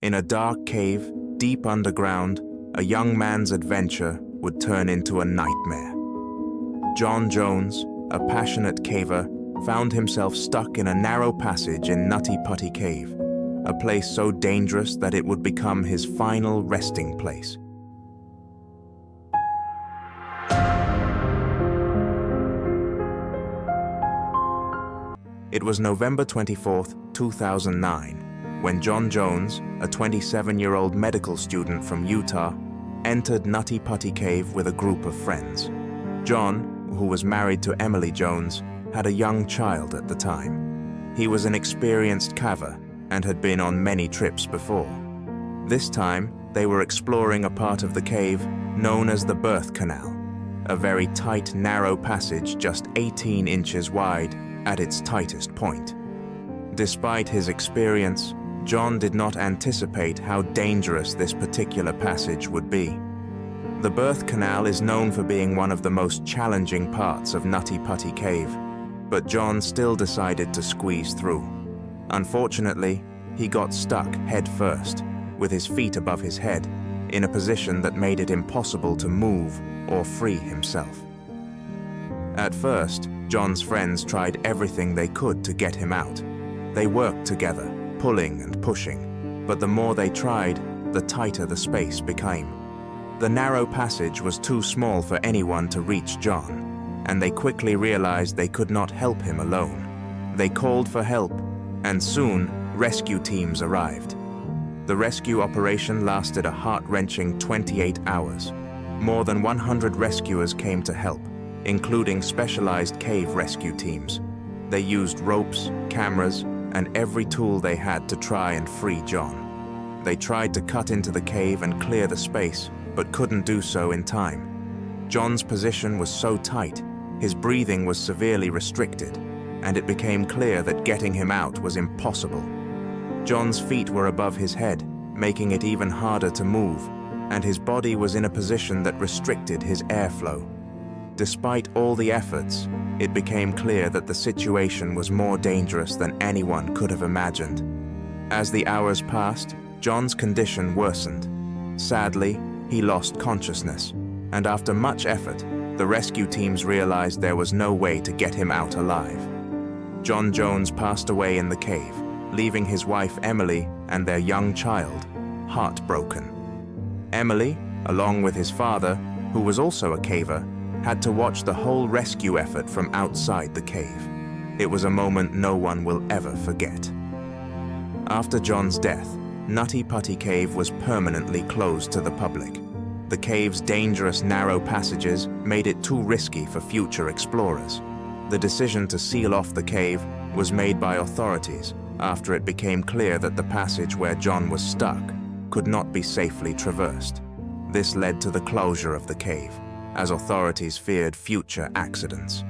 In a dark cave, deep underground, a young man's adventure would turn into a nightmare. John Jones, a passionate caver, found himself stuck in a narrow passage in Nutty Putty Cave, a place so dangerous that it would become his final resting place. It was November 24th, 2009, when John Jones, a 27-year-old medical student from Utah, entered Nutty Putty Cave with a group of friends. John, who was married to Emily Jones, had a young child at the time. He was an experienced caver and had been on many trips before. This time, they were exploring a part of the cave known as the birth canal, a very tight, narrow passage just 18 inches wide at its tightest point. Despite his experience, John did not anticipate how dangerous this particular passage would be. The birth canal is known for being one of the most challenging parts of Nutty Putty Cave, but John still decided to squeeze through. Unfortunately, he got stuck head first, with his feet above his head, in a position that made it impossible to move or free himself. At first, John's friends tried everything they could to get him out. They worked together, pulling and pushing, but the more they tried, the tighter the space became. The narrow passage was too small for anyone to reach John, and they quickly realized they could not help him alone. They called for help, and soon, rescue teams arrived. The rescue operation lasted a heart-wrenching 28 hours. More than 100 rescuers came to help, including specialized cave rescue teams. They used ropes, cameras, and every tool they had to try and free John. They tried to cut into the cave and clear the space, but couldn't do so in time. John's position was so tight, his breathing was severely restricted, and it became clear that getting him out was impossible. John's feet were above his head, making it even harder to move, and his body was in a position that restricted his airflow. Despite all the efforts, it became clear that the situation was more dangerous than anyone could have imagined. As the hours passed, John's condition worsened. Sadly, he lost consciousness, and after much effort, the rescue teams realized there was no way to get him out alive. John Jones passed away in the cave, leaving his wife Emily and their young child heartbroken. Emily, along with his father, who was also a caver, had to watch the whole rescue effort from outside the cave. It was a moment no one will ever forget. After John's death, Nutty Putty Cave was permanently closed to the public. The cave's dangerous narrow passages made it too risky for future explorers. The decision to seal off the cave was made by authorities after it became clear that the passage where John was stuck could not be safely traversed. This led to the closure of the cave, as authorities feared future accidents.